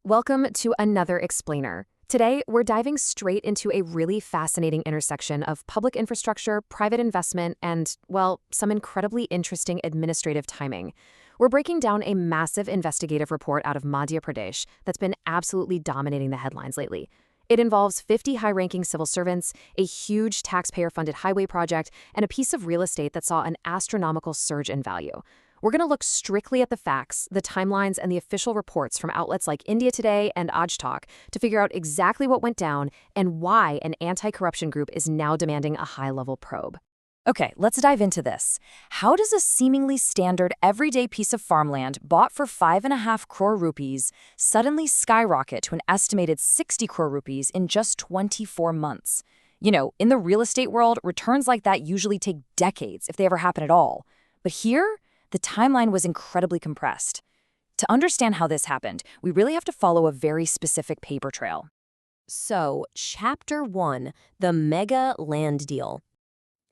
Welcome to another Explainer. Today, we're diving straight into a really fascinating intersection of public infrastructure, private investment, and, well, some incredibly interesting administrative timing. We're breaking down a massive investigative report out of Madhya Pradesh that's been absolutely dominating the headlines lately. It involves 50 high-ranking civil servants, a huge taxpayer-funded highway project, and a piece of real estate that saw an astronomical surge in value. We're going to look strictly at the facts, the timelines, and the official reports from outlets like India Today and Aaj Tak to figure out exactly what went down and why an anti-corruption group is now demanding a high-level probe. Okay, let's dive into this. How does a seemingly standard everyday piece of farmland bought for 5.5 crore rupees suddenly skyrocket to an estimated 60 crore rupees in just 24 months? You know, in the real estate world, returns like that usually take decades, if they ever happen at all. But here, the timeline was incredibly compressed. To understand how this happened, we really have to follow a very specific paper trail. So, Chapter 1, the mega land deal.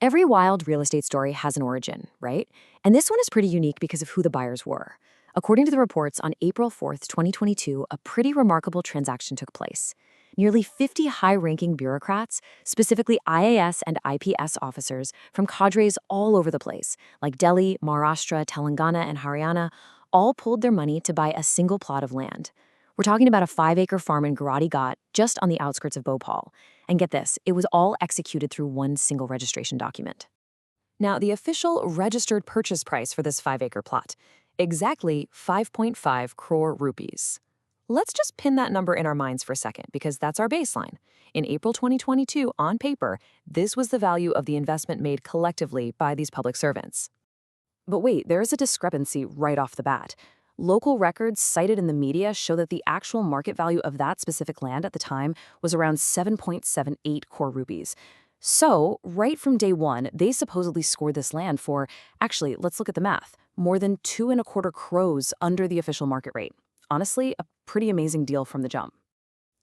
Every wild real estate story has an origin, right? And this one is pretty unique because of who the buyers were. According to the reports, on April 4th, 2022, a pretty remarkable transaction took place. Nearly 50 high-ranking bureaucrats, specifically IAS and IPS officers from cadres all over the place, like Delhi, Maharashtra, Telangana, and Haryana, all pulled their money to buy a single plot of land. We're talking about a 5-acre farm in Garadi Ghat, just on the outskirts of Bhopal. And get this, it was all executed through one single registration document. Now, the official registered purchase price for this 5-acre plot, exactly 5.5 crore rupees. Let's just pin that number in our minds for a second, because that's our baseline. In April 2022, on paper, this was the value of the investment made collectively by these public servants. But wait, there is a discrepancy right off the bat. Local records cited in the media show that the actual market value of that specific land at the time was around 7.78 crore rupees. So, right from day one, they supposedly scored this land for, actually, let's look at the math, more than 2.25 crores under the official market rate. Honestly, a pretty amazing deal from the jump.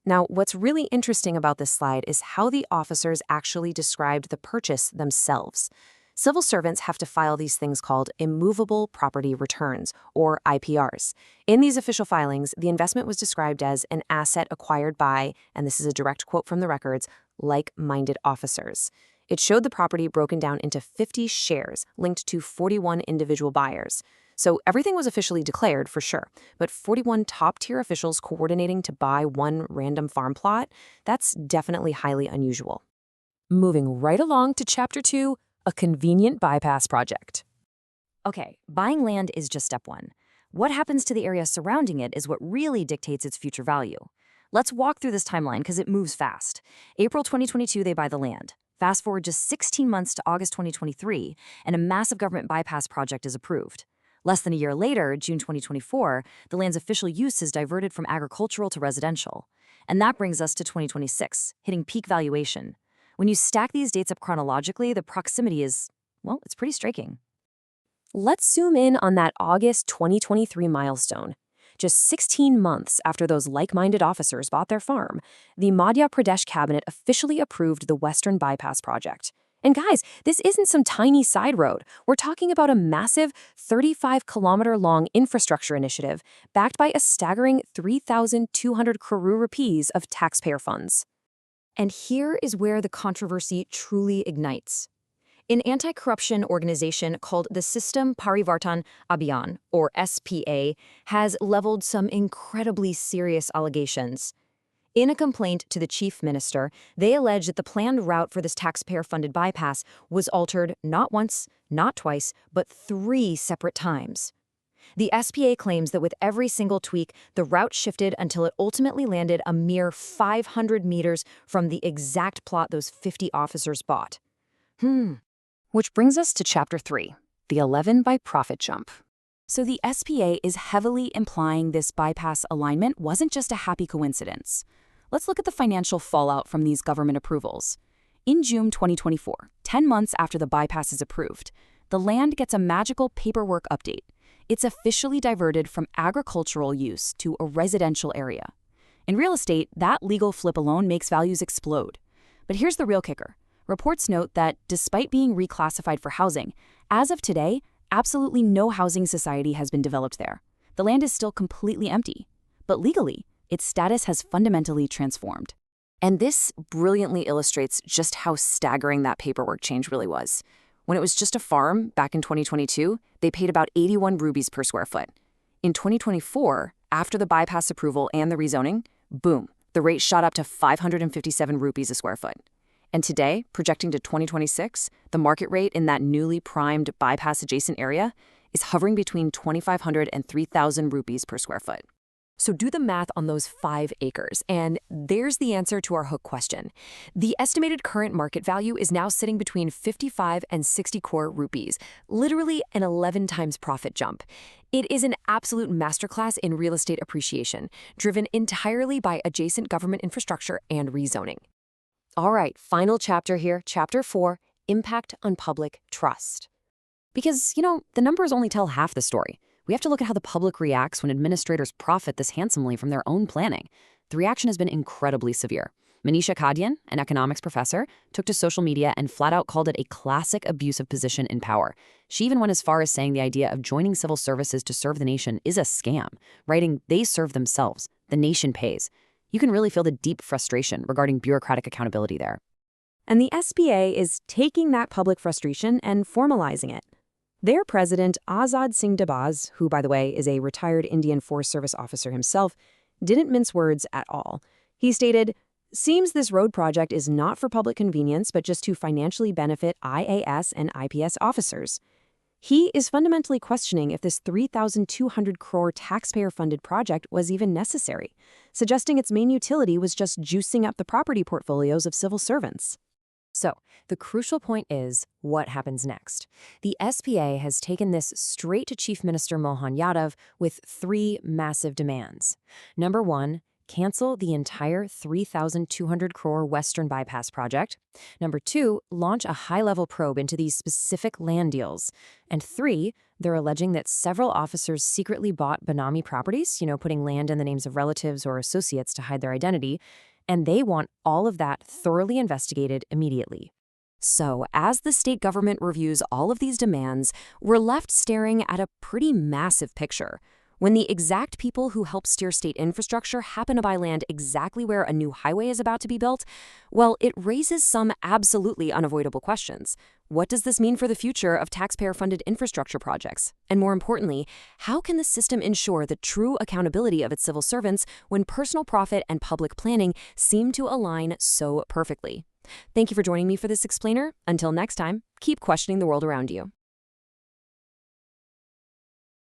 Now, what's really interesting about this slide is how the officers actually described the purchase themselves. Civil servants have to file these things called immovable property returns, or IPRs. In these official filings, the investment was described as an asset acquired by, and this is a direct quote from the records, like-minded officers. It showed the property broken down into 50 shares linked to 41 individual buyers. So everything was officially declared, for sure, but 41 top-tier officials coordinating to buy one random farm plot, that's definitely highly unusual. Moving right along to Chapter 2, a convenient bypass project. Okay, buying land is just step one. What happens to the area surrounding it is what really dictates its future value. Let's walk through this timeline because it moves fast. April 2022, they buy the land. Fast forward just 16 months to August 2023, and a massive government bypass project is approved. Less than a year later, June 2024, the land's official use is diverted from agricultural to residential. And that brings us to 2026, hitting peak valuation. When you stack these dates up chronologically, the proximity is, well, it's pretty striking. Let's zoom in on that August 2023 milestone. Just 16 months after those like-minded officers bought their farm, the Madhya Pradesh cabinet officially approved the Western Bypass project. And guys, this isn't some tiny side road. We're talking about a massive 35-kilometer-long infrastructure initiative backed by a staggering 3,200 crore rupees of taxpayer funds. And here is where the controversy truly ignites. An anti-corruption organization called the System Parivartan Abhiyan, or SPA, has leveled some incredibly serious allegations. In a complaint to the chief minister, they allege that the planned route for this taxpayer-funded bypass was altered not once, not twice, but 3 separate times. The SPA claims that with every single tweak, the route shifted until it ultimately landed a mere 500 meters from the exact plot those 50 officers bought. Which brings us to Chapter 3, The 11 by profit jump. So the SPA is heavily implying this bypass alignment wasn't just a happy coincidence. Let's look at the financial fallout from these government approvals. In June 2024, 10 months after the bypass is approved, the land gets a magical paperwork update. It's officially diverted from agricultural use to a residential area. In real estate, that legal flip alone makes values explode. But here's the real kicker. Reports note that, despite being reclassified for housing, as of today, absolutely no housing society has been developed there. The land is still completely empty. But legally, its status has fundamentally transformed. And this brilliantly illustrates just how staggering that paperwork change really was. When it was just a farm back in 2022, they paid about 81 rupees per square foot. In 2024, after the bypass approval and the rezoning, boom, the rate shot up to 557 rupees a square foot. And today, projecting to 2026, the market rate in that newly primed bypass-adjacent area is hovering between 2,500 and 3,000 rupees per square foot. So do the math on those 5 acres, and there's the answer to our hook question. The estimated current market value is now sitting between 55 and 60 crore rupees, literally an 11 times profit jump. It is an absolute masterclass in real estate appreciation, driven entirely by adjacent government infrastructure and rezoning. All right, final chapter here, Chapter 4, Impact on Public Trust. Because, the numbers only tell half the story. We have to look at how the public reacts when administrators profit this handsomely from their own planning. The reaction has been incredibly severe. Manisha Kadian, an economics professor, took to social media and flat out called it a classic abuse of position in power. She even went as far as saying the idea of joining civil services to serve the nation is a scam, writing, "They serve themselves. The nation pays." You can really feel the deep frustration regarding bureaucratic accountability there. And the SBA is taking that public frustration and formalizing it. Their president, Azad Singh Dabaz, who, by the way, is a retired Indian Forest Service officer himself, didn't mince words at all. He stated, "Seems this road project is not for public convenience, but just to financially benefit IAS and IPS officers." He is fundamentally questioning if this 3,200 crore taxpayer-funded project was even necessary, suggesting its main utility was just juicing up the property portfolios of civil servants. So, the crucial point is, what happens next? The SBA has taken this straight to Chief Minister Mohan Yadav with 3 massive demands. Number 1, cancel the entire 3,200 crore Western Bypass project. Number 2, launch a high-level probe into these specific land deals. And 3, they're alleging that several officers secretly bought Benami properties, putting land in the names of relatives or associates to hide their identity, and they want all of that thoroughly investigated immediately. So, as the state government reviews all of these demands, we're left staring at a pretty massive picture. When the exact people who help steer state infrastructure happen to buy land exactly where a new highway is about to be built, well, it raises some absolutely unavoidable questions. What does this mean for the future of taxpayer-funded infrastructure projects? And more importantly, how can the system ensure the true accountability of its civil servants when personal profit and public planning seem to align so perfectly? Thank you for joining me for this explainer. Until next time, keep questioning the world around you.